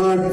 8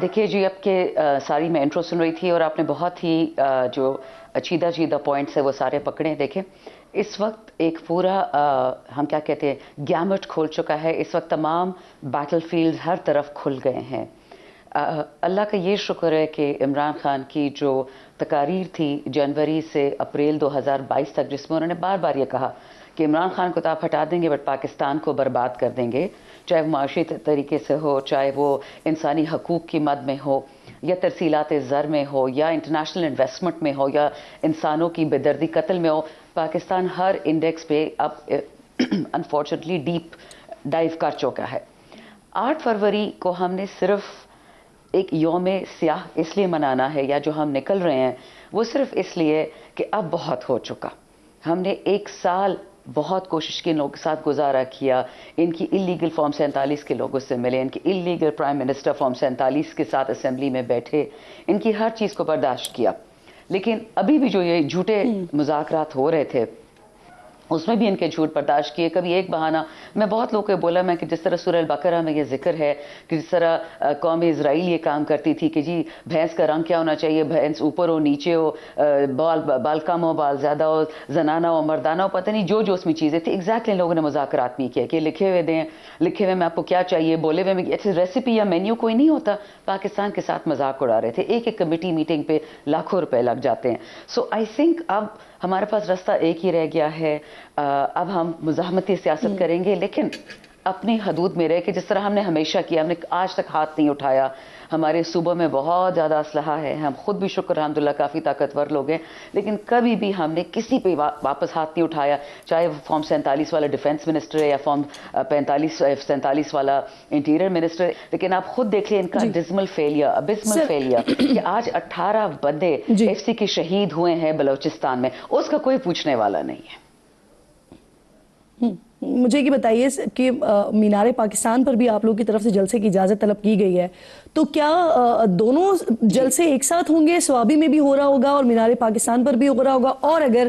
دیکھیے جی، اب کے ساری میں انٹرو سن رہی تھی اور آپ نے بہت ہی جو چیدہ پوائنٹس ہیں وہ سارے پکڑے. دیکھیں اس وقت ایک پورا ہم کیا کہتے ہیں گیمٹ کھول چکا ہے. اس وقت تمام بیٹل فیلڈ ہر طرف کھل گئے ہیں. اللہ کا یہ شکر ہے کہ عمران خان کی جو تقاریر تھی جنوری سے اپریل 2022 تک، جس میں انہوں نے بار بار یہ کہا کہ عمران خان کو تو آپ ہٹا دیں گے بٹ پاکستان کو برباد کر دیں گے، چاہے وہ معاشی طریقے سے ہو، چاہے وہ انسانی حقوق کی مد میں ہو، یا ترسیلات زر میں ہو، یا انٹرنیشنل انویسٹمنٹ میں ہو، یا انسانوں کی بے دردی قتل میں ہو. پاکستان ہر انڈیکس پہ اب انفارچونیٹلی ڈیپ ڈائیو کر چکا ہے. 8 فروری کو ہم نے صرف ایک یوم سیاہ اس لیے منانا ہے، یا جو ہم نکل رہے ہیں وہ صرف اس لیے کہ اب بہت ہو چکا. ہم نے 1 سال بہت کوشش کی، ان لوگوں کے ساتھ گزارا کیا، ان کی اللیگل فارم 47 کے لوگوں سے ملے، ان کی اللیگل پرائم منسٹر فارم 47 کے ساتھ اسمبلی میں بیٹھے، ان کی ہر چیز کو برداشت کیا. لیکن ابھی بھی جو یہ جھوٹے مذاکرات ہو رہے تھے اس میں بھی ان کے جھوٹ برداشت کیے. کبھی ایک بہانہ، میں بہت لوگوں کو بولا میں کہ جس طرح سورہ البقرہ میں یہ ذکر ہے کہ جس طرح قوم اسرائیل یہ کام کرتی تھی کہ جی بھینس کا رنگ کیا ہونا چاہیے، بھینس اوپر ہو نیچے ہو، بال کم ہو بال زیادہ ہو، زنانہ ہو مردانہ ہو، پتہ نہیں جو اس میں چیزیں تھیں ایگزیکٹلی لوگوں نے مذاکرات میں کیا کہ لکھے ہوئے دیں، لکھے ہوئے میں آپ کو کیا چاہیے، بولے ہوئے میں ریسیپی یا مینیو کوئی نہیں ہوتا. پاکستان کے ساتھ مذاق اڑا رہے تھے. ایک کمیٹی میٹنگ پہ لاکھوں روپے لگ جاتے ہیں. سو آئی تھنک اب ہمارے پاس راستہ ایک ہی رہ گیا ہے. اب ہم مزاحمتی سیاست کریں گے لیکن اپنی حدود میں رہ کے، جس طرح ہم نے ہمیشہ کیا. ہم نے آج تک ہاتھ نہیں اٹھایا. ہمارے صوبوں میں بہت زیادہ اسلحہ ہے، ہم خود بھی شکر الحمدللہ کافی طاقتور لوگ ہیں، لیکن کبھی بھی ہم نے کسی پہ واپس ہاتھ نہیں اٹھایا، چاہے وہ فارم 47 والا ڈیفنس منسٹر ہے یا فارم 47 والا انٹیریئر منسٹر. لیکن آپ خود دیکھ لیں ان کا ڈزمل فیلئر، ابسمل فیلئر کہ آج 18 بندے ایف سی کے شہید ہوئے ہیں بلوچستان میں، اس کا کوئی پوچھنے والا نہیں ہے. مجھے یہ بتائیے کہ مینار پاکستان پر بھی آپ لوگ کی طرف سے جلسے کی اجازت طلب کی گئی ہے، تو کیا دونوں جلسے ایک ساتھ ہوں گے؟ سوابی میں بھی ہو رہا ہوگا اور مینار پاکستان پر بھی ہو رہا ہوگا، اور اگر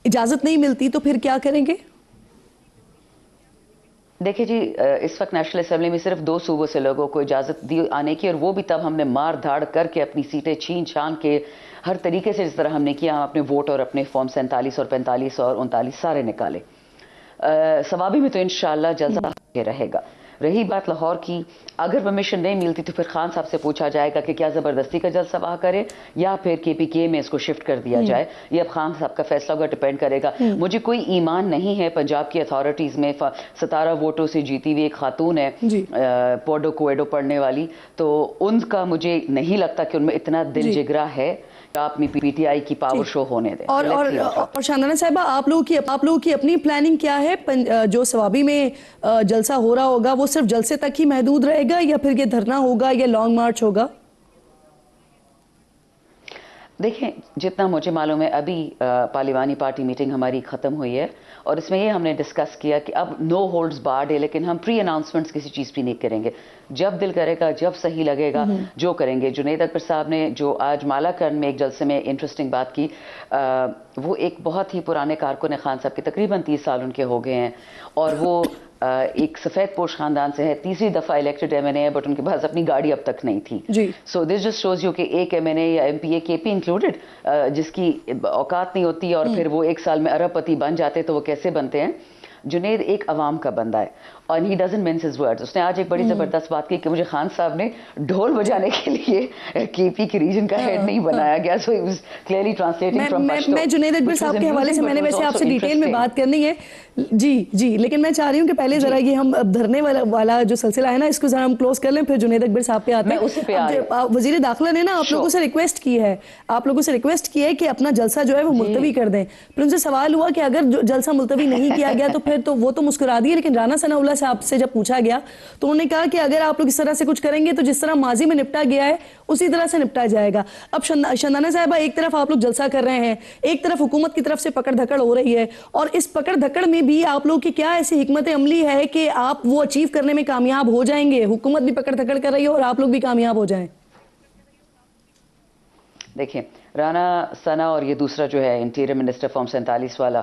اجازت نہیں ملتی تو پھر کیا کریں گے؟ دیکھیں جی، اس وقت نیشنل اسمبلی میں صرف 2 صوبوں سے لوگوں کو اجازت دی آنے کی، اور وہ بھی تب ہم نے مار دھاڑ کر کے اپنی سیٹیں چھین چھان کے ہر طریقے سے جس طرح ہم نے کیا، ہم اپنے ووٹ اور اپنے فارم 47 اور 45 اور 39 سارے نکالے. سوابی میں تو انشاءاللہ جلسہ رہے گا. رہی بات لاہور کی، اگر پرمیشن نہیں ملتی تو پھر خان صاحب سے پوچھا جائے گا کہ کیا زبردستی کا جلسہ وہاں کرے یا پھر KPK میں اس کو شفٹ کر دیا جائے. یہ اب خان صاحب کا فیصلہ ہوگا، ڈیپینڈ کرے گا. مجھے کوئی ایمان نہیں ہے پنجاب کی اتھارٹیز میں 17 ووٹوں سے جیتی ہوئی ایک خاتون ہے پوڈو کویڈو پڑھنے والی، تو ان کا مجھے نہیں لگتا کہ ان میں اتنا دل جگرا ہے اپنی PTI کی پاور شو ہونے دیں. اور شاندانہ صاحبہ، آپ لوگوں کی اپنی پلاننگ کیا ہے؟ جو سوابی میں جلسہ ہو رہا ہوگا وہ صرف جلسے تک ہی محدود رہے گا یا پھر یہ دھرنا ہوگا یا لانگ مارچ ہوگا؟ دیکھیں جتنا مجھے معلوم ہے ابھی پارلیمانی پارٹی میٹنگ ہماری ختم ہوئی ہے اور اس میں یہ ہم نے ڈسکس کیا کہ اب نو ہولڈز بارڈ ہے، لیکن ہم پری اناؤنسمنٹس کسی چیز بھی نہیں کریں گے. جب دل کرے گا، جب صحیح لگے گا جو کریں گے. جنید اکبر صاحب نے جو آج مالا کرن میں ایک جلسے میں انٹرسٹنگ بات کی، وہ ایک بہت ہی پرانے کارکن خان صاحب کے، تقریباً 30 سال ان کے ہو گئے ہیں، اور وہ ایک سفید پوش خاندان سے ہے، 3ری دفعہ الیکٹڈ MNA ہے، بٹ ان کے پاس اپنی گاڑی اب تک نہیں تھی. سو دس جسٹ شوز یو کہ ایک MNA یا MP KP انکلوڈڈ جس کی اوقات نہیں ہوتی اور پھر وہ 1 سال میں ارب پتی بن جاتے تو وہ کیسے بنتے ہیں. جنید ایک عوام کا بندہ ہے اور he doesn't mince his words. اس نے آج ایک بڑی زبردست بات کی کہ مجھے خان صاحب نے ڈھول بجانے کے لیے KP کی ریجن کا ہیڈ نہیں بنایا گیا. So he was clearly translating from Pashto. میں جنید اکبر صاحب کے حوالے سے میں نے ویسے آپ سے ڈیٹیل میں بات کرنی ہے جی لیکن میں چاہ رہی ہوں کہ پہلے ذرا یہ ہم دھرنے والا جو سلسلہ ہے نا اس کو ذرا ہم کلوز کر لیں، پھر جنید اکبر صاحب پہ آتے ہیں. وزیر داخلہ نے نا آپ لوگوں سے ریکویسٹ کی ہے کہ اپنا جلسہ جو ہے وہ ملتوی کر دیں. پھر ان سے سوال ہوا کہ اگر جلسہ ملتوی نہیں کیا گیا تو پھر تو وہ تو مسکرا دیے، لیکن رانا ثناء اللہ صاحب سے جب پوچھا گیا تو انہوں نے کہا کہ اگر آپ لوگ اس طرح سے کچھ کریں گے تو جس طرح ماضی میں نپٹا گیا ہے اسی طرح سے نپٹا جائے گا. اب شاندانہ صاحبہ، ایک طرف آپ لوگ جلسہ کر رہے ہیں، ایک طرف حکومت کی طرف سے پکڑ دھکڑ ہو رہی ہے، اور اس پکڑ دھکڑ میں بھی آپ لوگ کی کیا ایسی حکمت عملی ہے کہ آپ وہ اچیو کرنے میں کامیاب ہو جائیں گے؟ حکومت بھی پکڑ دھکڑ کر رہی ہے اور آپ لوگ بھی کامیاب ہو جائیں. دیکھیں رانا ثنا اور یہ دوسرا جو ہے انٹیریئر منسٹر فارم 47 والا،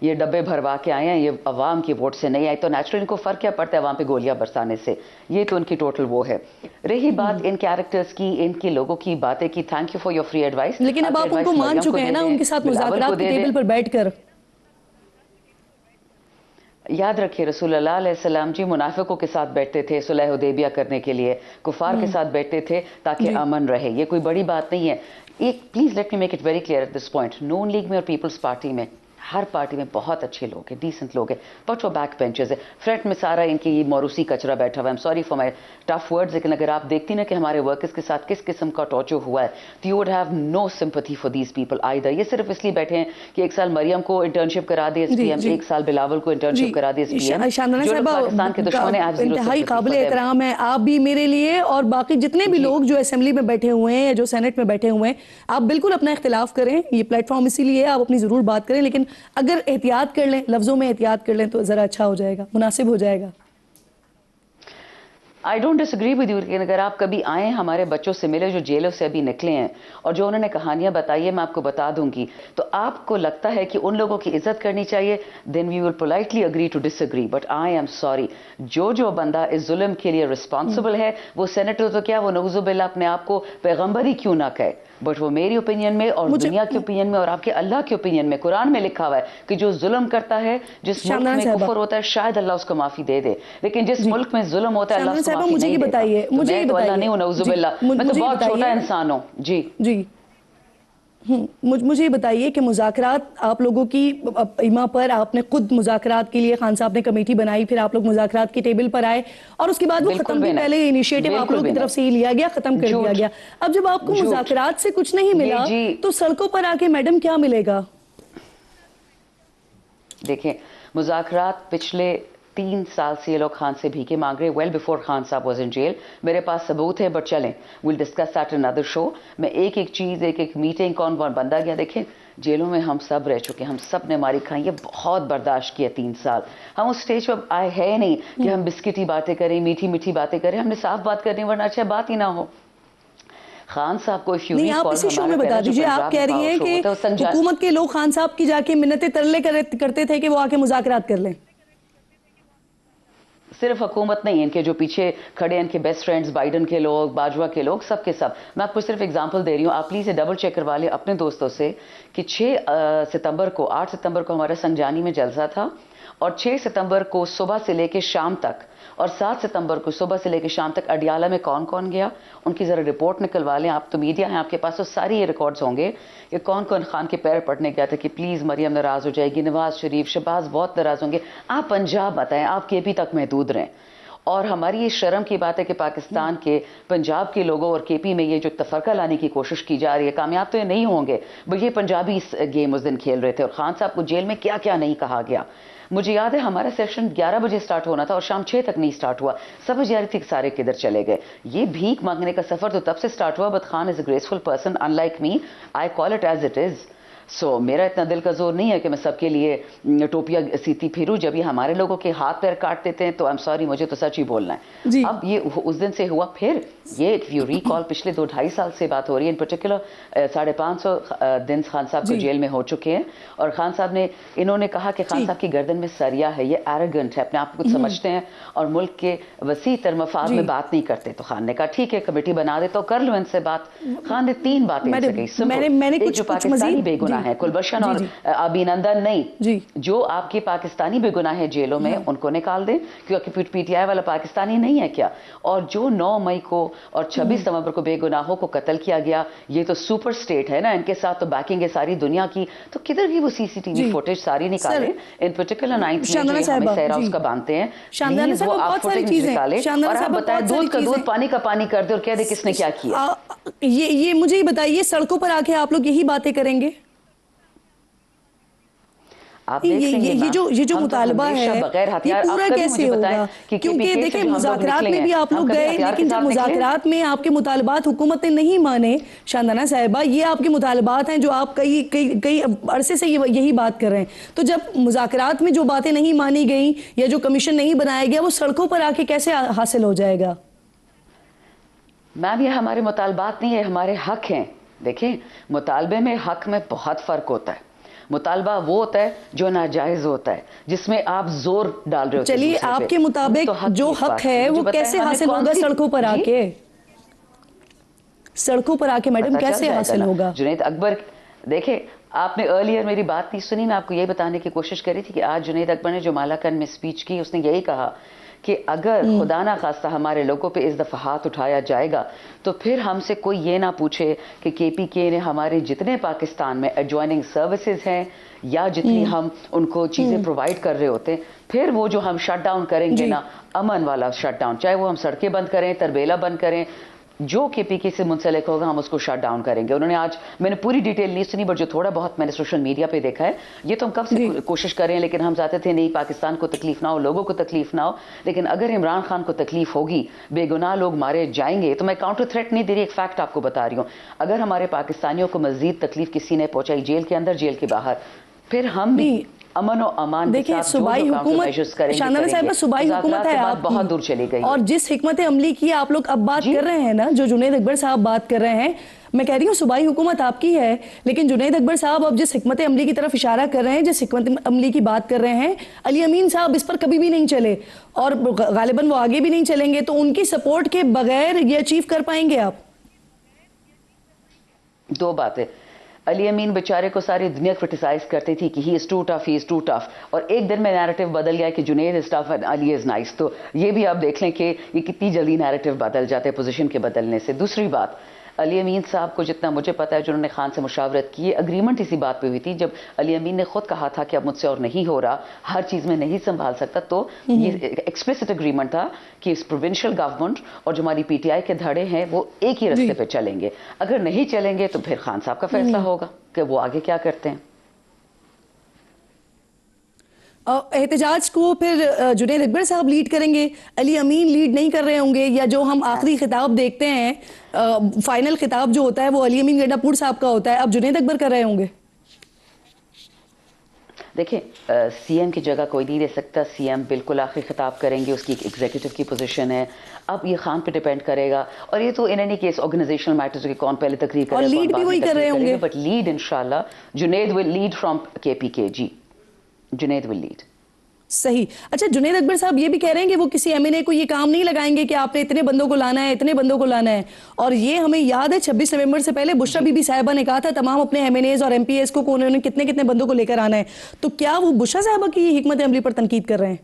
یہ ڈبے بھروا کے آئے ہیں, یہ عوام کی ووٹ سے نہیں آئے, تو نیچرل ان کو فرق کیا پڑتا ہے عوام پہ گولیاں برسانے سے, یہ تو ان کی ٹوٹل وہ ہے. رہی بات ان کیریکٹرز کی, ان کے لوگوں کی باتیں کی, thank you for your free advice. لیکن اب آپ ان کو مان چکے ہیں نا, ان کے ساتھ مذاکرات کی ٹیبل پر بیٹھ کر. یاد رکھیے رسول اللہ علیہ السلام جی منافقوں کے ساتھ بیٹھتے تھے صلح حدیبیہ کرنے کے لیے, کفار کے ساتھ بیٹھتے تھے تاکہ امن رہے, یہ کوئی بڑی بات نہیں ہے. ایک please let me make it very clear at this point, Noon league میں اور پیپلز پارٹی میں, ہر پارٹی میں بہت اچھے لوگ ہیں, ڈیسنٹ لوگ ہیں, بٹ وہ بیک بینچرز ہیں. فرنٹ میں سارا ان کی موروثی کچرا بیٹھا ہوا ہے. I'm sorry for my tough words, لیکن اگر آپ دیکھتی نا کہ ہمارے ورکرز کے ساتھ کس قسم کا ٹارچر ہوا ہے, تو you would have no sympathy for these people either. یہ صرف اس لیے بیٹھے ہیں کہ ایک سال مریم کو انٹرنشپ کرا دے ایس پی ایم, ایک سال بلاول کو انٹرنشپ کرا دے ایس پی ایم. پاکستان کے دشمن ہیں, انتہائی قابل احترام ہے آپ بھی میرے لیے, اور باقی جتنے بھی لوگ جو اسمبلی میں بیٹھے ہوئے ہیں یا جو سینٹ میں بیٹھے ہوئے ہیں, آپ بالکل اپنا اختلاف کریں, یہ پلیٹ فارم اسی لیے آپ اپنی ضرور بات کریں, لیکن اگر احتیاط کر لیں, لفظوں میں احتیاط کر لیں تو ذرا اچھا ہو جائے گا, مناسب ہو جائے گا. I don't disagree with you, لیکن اگر آپ کبھی آئیں ہمارے بچوں سے ملے جو جیلوں سے ابھی نکلے ہیں, اور جو انہوں نے کہانیاں بتائی ہے میں آپ کو بتا دوں گی, تو آپ کو لگتا ہے کہ ان لوگوں کی عزت کرنی چاہیے, then we will politely agree to disagree. But I am sorry, جو بندہ اس ظلم کے لیے رسپانسبل ہے, وہ سینیٹر تو کیا, وہ نعوذ باللہ اپنے آپ کو پیغمبر ہی کیوں نہ کہے, بٹ وہ میری اوپینین میں اور دنیا کی اوپینین میں اور آپ کے اللہ کے اوپینین میں, قرآن میں لکھا ہوا ہے کہ جو ظلم کرتا ہے, جس ملک میں کفر ہوتا ہے, شاید اللہ اس کو معافی دے دے, لیکن جس ملک میں ظلم ہوتا ہے اللہ اس کو معافی نہیں دیتا. میں تو اللہ نہیں ہوں, نعوذ باللہ, میں تو بہت چھوٹا انسان ہوں. جی مجھے یہ بتائیے کہ مذاکرات آپ لوگوں کی ایما پر, آپ نے خود مذاکرات کے لیے خان صاحب نے کمیٹی بنائی, پھر آپ لوگ مذاکرات کی ٹیبل پر آئے, اور اس کے بعد وہ ختم بھی, پہلے انیشیٹو آپ لوگوں کی طرف سے ہی لیا گیا, ختم کر دیا گیا. اب جب آپ کو مذاکرات سے کچھ نہیں ملا تو سڑکوں پر آ کے میڈم کیا ملے گا؟ دیکھیں, مذاکرات پچھلے 3 سال سے یہ لوگ خان سے بھیکے مانگ رہے, ویل بیفور خان صاحب واز ان جیل. میرے پاس ثبوت ہے, بٹ چلیں we'll discuss that in other show. میں ایک چیز, ایک میٹنگ, کون بندہ گیا, دیکھیں جیلوں میں ہم سب رہ چکے, ہم سب نے ماری کھائی, یہ بہت برداشت کیا 3 سال. ہم اس سٹیج پر آئے ہے نہیں کہ ہم بسکٹی باتیں کریں, میٹھی باتیں کریں, ہم نے صاف بات کرنی, ورنہ اچھا بات ہی نہ ہو. خان صاحب کو نہیں, آپ اسی شو میں بتا دیجئے, آپ کہہ رہی ہیں کہ حکومت کے لوگ خان صاحب کی جا کے منتیں ترلے کرتے تھے کہ وہ آ کے مذاکرات کر لیں. صرف حکومت نہیں, ان کے جو پیچھے کھڑے ان کے بیسٹ فرینڈز, بائیڈن کے لوگ, باجوہ کے لوگ, سب کے سب. میں آپ کو صرف اگزامپل دے رہی ہوں, آپ پلیز ڈبل چیک کروا لیں اپنے دوستوں سے کہ 8 ستمبر کو ہمارا سنجانی میں جلسہ تھا, اور 6 ستمبر کو صبح سے لے کے شام تک, اور 7 ستمبر کو صبح سے لے کے شام تک اڈیالہ میں کون گیا, ان کی ذرا رپورٹ نکلوا لیں. آپ تو میڈیا ہیں, آپ کے پاس تو ساری یہ ریکارڈز ہوں گے کہ کون خان کے پیر پڑنے گیا تھا کہ پلیز مریم ناراض ہو جائے گی, نواز شریف, شہباز بہت ناراض ہوں گے. آپ پنجاب بتائیں, آپ کے پی تک محدود رہیں. اور ہماری یہ شرم کی بات ہے کہ پاکستان کے پنجاب کے لوگوں اور کے پی میں یہ جو تفرقہ لانے کی کوشش کی جا رہی ہے, کامیاب تو یہ نہیں ہوں گے, بٹ یہ پنجابی گیم اس دن کھیل رہے تھے. اور خان صاحب کو جیل میں کیا نہیں کہا گیا. مجھے یاد ہے ہمارا سیشن 11 بجے سٹارٹ ہونا تھا اور شام 6 تک نہیں سٹارٹ ہوا. سمجھ جا رہی تھی کہ سارے کدھر چلے گئے. یہ بھیک مانگنے کا سفر تو تب سے سٹارٹ ہوا, but Khan is a graceful person, unlike me, I call it as it is. So میرا اتنا دل کا زور نہیں ہے کہ میں سب کے لیے ٹوپیاں سیتی پھروں. جب یہ ہمارے لوگوں کے ہاتھ پیر کاٹ دیتے ہیں تو سوری, مجھے تو سچ ہی بولنا ہے. اب یہ اس دن سے ہوا, پھر یہ یو ریکال پچھلے 2-2.5 سال سے بات ہو رہی ہے. ان پرٹیکولر 550 دن خان صاحب کو جیل میں ہو چکے ہیں, اور خان صاحب نے, انہوں نے کہا کہ خان صاحب کی گردن میں سریا ہے, یہ ایروگنٹ ہے, اپنے آپ کو کچھ سمجھتے ہیں اور ملک کے وسیع تر مفاد میں بات نہیں کرتے. تو خان نے کہا ٹھیک ہے کمیٹی بنا دے تو کر لو ان سے بات. خان نے 3 باتیں ان سے کہی, جو پاکستانی بے گناہ ہے, کلبھشن اور ابھینندن نہیں, جو آپ کے پاکستانی بے گناہ ہے جیلوں میں, ان کو نکال دیں, کیونکہ پی ٹی آئی والا پاکستانی نہیں ہے کیا. اور جو 9 مئی کو اور 26 نومبر کو بے گناہوں کو قتل کیا گیا, یہ تو سپر سٹیٹ ہے نا, ان کے ساتھ تو بیکنگ ہے ساری دنیا کی. تو کدھر بھی وہ CCTV فوٹیج ساری نکالیں, ان پرٹیکولر 9th میں جو ہمیں سہرا اس کا باندھتے ہیں, وہ آپ فوٹیج نکالیں, اور آپ بتائیں دودھ کا دودھ, پانی کا پانی کر دے, اور کہہ دے کس نے کیا کیا. یہ مجھے یہ بتائیے, سڑکوں پر آ کے آپ لوگ یہی باتیں کریں گے؟ یہ جو مطالبہ ہے یہ پورا کیسے ہوگا؟ کیونکہ دیکھیں مذاکرات میں بھی آپ لوگ گئے, لیکن جب مذاکرات میں آپ کے مطالبات حکومت نے نہیں مانے, شاندانہ صاحبہ, یہ آپ کے مطالبات ہیں جو آپ کئی عرصے سے یہی بات کر رہے ہیں. تو جب مذاکرات میں جو باتیں نہیں مانی گئیں یا جو کمیشن نہیں بنایا گیا, وہ سڑکوں پر آ کے کیسے حاصل ہو جائے گا؟ میم یہ ہمارے مطالبات نہیں ہے, ہمارے حق ہیں. دیکھیں مطالبے میں حق میں بہت فرق ہوتا ہے. مطالبہ وہ ہوتا ہے جو ناجائز ہوتا ہے, جس میں آپ زور ڈال رہے ہوتے ہیں. چلیے آپ کے مطابق جو حق ہے وہ کیسے حاصل ہوگا سڑکوں پر آ کے؟ سڑکوں پر آ کے میڈم کیسے حاصل ہوگا؟ جنید اکبر, دیکھیں آپ نے ارلیئر میری بات نہیں سنی, میں آپ کو یہ بتانے کی کوشش کر رہی تھی کہ آج جنید اکبر نے جو مالاکنڈ میں سپیچ کی, اس نے یہی کہا کہ اگر خدا نہ خواستہ ہمارے لوگوں پہ اس دفعہ ہاتھ اٹھایا جائے گا تو پھر ہم سے کوئی یہ نہ پوچھے کہ کے پی کے نے ہمارے جتنے پاکستان میں ایڈجوائننگ سروسز ہیں یا جتنی ہم ان کو چیزیں پرووائڈ کر رہے ہوتے ہیں, پھر وہ جو ہم شٹ ڈاؤن کریں گے نا, امن والا شٹ ڈاؤن, چاہے وہ ہم سڑکیں بند کریں, تربیلا بند کریں, جو کے پی کے سے منسلک ہوگا ہم اس کو شٹ ڈاؤن کریں گے. انہوں نے آج, میں نے پوری ڈیٹیل نہیں سنی بٹ جو تھوڑا بہت میں نے سوشل میڈیا پہ دیکھا ہے, یہ تو ہم کب سے کوشش کر رہے ہیں, لیکن ہم چاہتے تھے نہیں پاکستان کو تکلیف نہ ہو, لوگوں کو تکلیف نہ ہو. لیکن اگر عمران خان کو تکلیف ہوگی, بے گناہ لوگ مارے جائیں گے, تو میں کاؤنٹر تھریٹ نہیں دے رہی, ایک فیکٹ آپ کو بتا رہی ہوں. اگر ہمارے پاکستانیوں کو مزید تکلیف کسی نے پہنچائی, جیل کے اندر جیل کے باہر, پھر ہم بھی امن و امان کے ساتھ صوبائی حکومت, شاندانہ صاحبہ صوبائی حکومت ہے آپ بہت دور چلی گئی, اور جس حکمت عملی کی آپ لوگ اب بات کر رہے ہیں نا, جو جنید اکبر صاحب بات کر رہے ہیں, میں کہہ رہی ہوں صوبائی حکومت آپ کی ہے, لیکن جنید اکبر صاحب اب جس حکمت عملی کی طرف اشارہ کر رہے ہیں, جس حکمت عملی کی بات کر رہے ہیں, علی امین صاحب اس پر کبھی بھی نہیں چلے اور غالباً وہ آگے بھی نہیں چلیں گے, تو ان کی سپورٹ کے بغیر یہ اچیو کر پائیں گے آپ؟ دو باتیں. علی امین بیچارے کو ساری دنیا کرٹیسائز کرتی تھی کہ he is too tough, he is too tough, اور ایک دن میں نیریٹو بدل گیا کہ Junaid is tough and Ali is nice. تو یہ بھی آپ دیکھ لیں کہ یہ کتنی جلدی نیریٹو بدل جاتے ہیں پوزیشن کے بدلنے سے. دوسری بات, علی امین صاحب کو جتنا مجھے پتا ہے, جنہوں نے خان سے مشاورت کی, اگریمنٹ اسی بات پہ ہوئی تھی جب علی امین نے خود کہا تھا کہ اب مجھ سے اور نہیں ہو رہا, ہر چیز میں نہیں سنبھال سکتا, تو یہ ایکسپلسٹ اگریمنٹ تھا کہ اس پروونشل گورنمنٹ اور جو ہماری پی ٹی آئی کے دھڑے ہیں وہ ایک ہی رستے پہ چلیں گے. اگر نہیں چلیں گے تو پھر خان صاحب کا فیصلہ ہوگا کہ وہ آگے کیا کرتے ہیں. احتجاج کو پھر جنید اکبر صاحب لیڈ کریں گے, علی امین لیڈ نہیں کر رہے ہوں گے, یا جو ہم آخری خطاب دیکھتے ہیں, فائنل خطاب جو ہوتا ہے وہ علی امین گنڈا پور صاحب کا ہوتا ہے, اب جنید اکبر کر رہے ہوں گے؟ دیکھیں سی ایم کی جگہ کوئی نہیں دے سکتا, سی ایم بالکل آخری خطاب کریں گے, اس کی ایگزیکٹو کی پوزیشن ہے, اب یہ خان پہ ڈیپینڈ کرے گا. اور یہ تو in any case organisational matters کے کون پہلے تقریر کرے گا, اور لیڈ بھی وہی کر رہے ہوں گے, بٹ لیڈ انشاءاللہ جنید ول لیڈ فرام کے پی کے. جی جنید ول لیڈ. صحیح. اچھا جنید اکبر صاحب یہ بھی کہہ رہے ہیں کہ وہ کسی ایم این اے کو یہ کام نہیں لگائیں گے کہ آپ نے اتنے بندوں کو لانا ہے, اتنے بندوں کو لانا ہے, اور یہ ہمیں یاد ہے 26 نومبر سے پہلے بشرا بی بی صاحبہ نے کہا تھا تمام اپنے ایم این ایز اور ایم پی ایز کو انہوں نے کتنے کتنے بندوں کو لے کر آنا ہے. تو کیا وہ بشرا صاحبہ کی یہ حکمت عملی پر تنقید کر رہے ہیں؟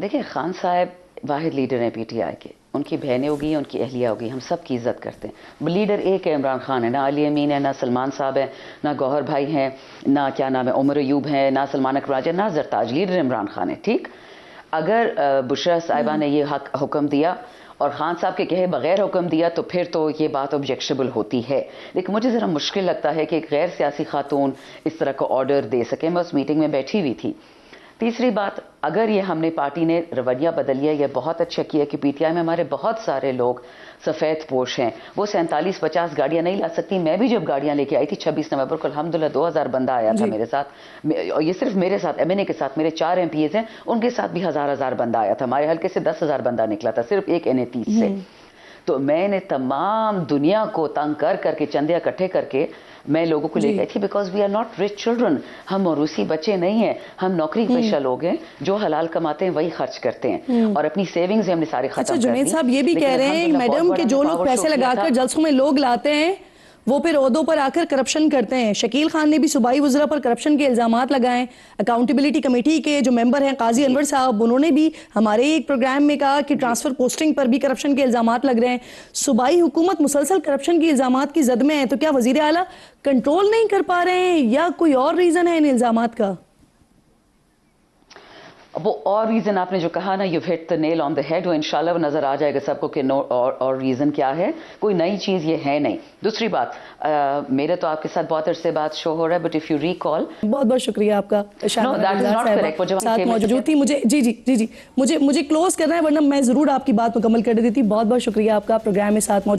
دیکھیں خان صاحب واحد لیڈر ہیں پی ٹی آئی کے, ان کی بہنیں ہوگی, ان کی اہلیہ ہوگی, ہم سب کی عزت کرتے ہیں. لیڈر ایک ہے عمران خان ہے, نہ علی امین ہے, نہ سلمان صاحب ہے, نہ گوہر بھائی ہیں, نہ کیا نام ہے عمر ایوب ہیں, نہ سلمان اکراج ہے, نہ زرتاج. لیڈر عمران خان ہے. ٹھیک, اگر بشرا صاحبہ نے یہ حکم دیا اور خان صاحب کے کہے بغیر حکم دیا تو پھر تو یہ بات آبجیکشنبل ہوتی ہے. لیکن مجھے ذرا مشکل لگتا ہے کہ ایک غیر سیاسی خاتون اس طرح کا آرڈر دے سکے. میں اس میٹنگ میں بیٹھی ہوئی تھی. تیسری بات, اگر یہ ہم نے پارٹی نے رویہ بدل لیا, یہ بہت اچھا کیا کہ پی ٹی آئی میں ہمارے بہت سارے لوگ سفید پوش ہیں, وہ 47-50 گاڑیاں نہیں لا سکتی. میں بھی جب گاڑیاں لے کے آئی تھی 26 نومبر کو, الحمدللہ 2000 بندہ آیا تھا میرے ساتھ, اور یہ صرف میرے ساتھ, ایم این اے کے ساتھ, میرے 4 ایم پی ایز ہیں, ان کے ساتھ بھی ہزار بندہ آیا تھا. ہمارے حلقے سے 10,000 بندہ نکلا تھا صرف ایک این اے 30 سے. تو میں نے تمام دنیا کو تنگ کر کے چندے اکٹھے کر کے میں لوگوں کو لے گئی تھی, because we are not rich children. ہم موروثی بچے نہیں ہیں, ہم نوکری پیشہ لوگ ہیں, جو حلال کماتے ہیں وہی خرچ کرتے ہیں, اور اپنی سیونگز ہم نے سارے ختم کر دی. اچھا جنید صاحب یہ بھی کہہ رہے ہیں میڈم کہ جو لوگ پیسے لگا کر جلسوں میں لوگ لاتے ہیں وہ پھر عہدوں پر آ کر کرپشن کرتے ہیں. شکیل خان نے بھی صوبائی وزراء پر کرپشن کے الزامات لگائے. اکاؤنٹیبلٹی کمیٹی کے جو ممبر ہیں قاضی انور صاحب, انہوں نے بھی ہمارے ایک پروگرام میں کہا کہ ٹرانسفر پوسٹنگ پر بھی کرپشن کے الزامات لگ رہے ہیں. صوبائی حکومت مسلسل کرپشن کے الزامات کی زد میں ہے, تو کیا وزیر اعلیٰ کنٹرول نہیں کر پا رہے ہیں یا کوئی اور ریزن ہے ان الزامات کا؟ وہ اور ریزن آپ نے جو کہا نا, you hit the Nile on the head, وہ انشاءاللہ وہ نظر آ جائے گا سب کو کہ اور ریزن کیا ہے. کوئی نئی چیز یہ ہے نہیں. دوسری بات, میرے تو آپ کے ساتھ بہت عرصے بات شو ہو رہا ہے, بٹ اف یو ریکال, بہت بہت شکریہ آپ کا ساتھ موجود تھی. مجھے جی مجھے کلوز کرنا ہے ورنہ میں ضرور آپ کی بات مکمل کر دیتی. بہت بہت شکریہ آپ کا پروگرام میں ساتھ موجود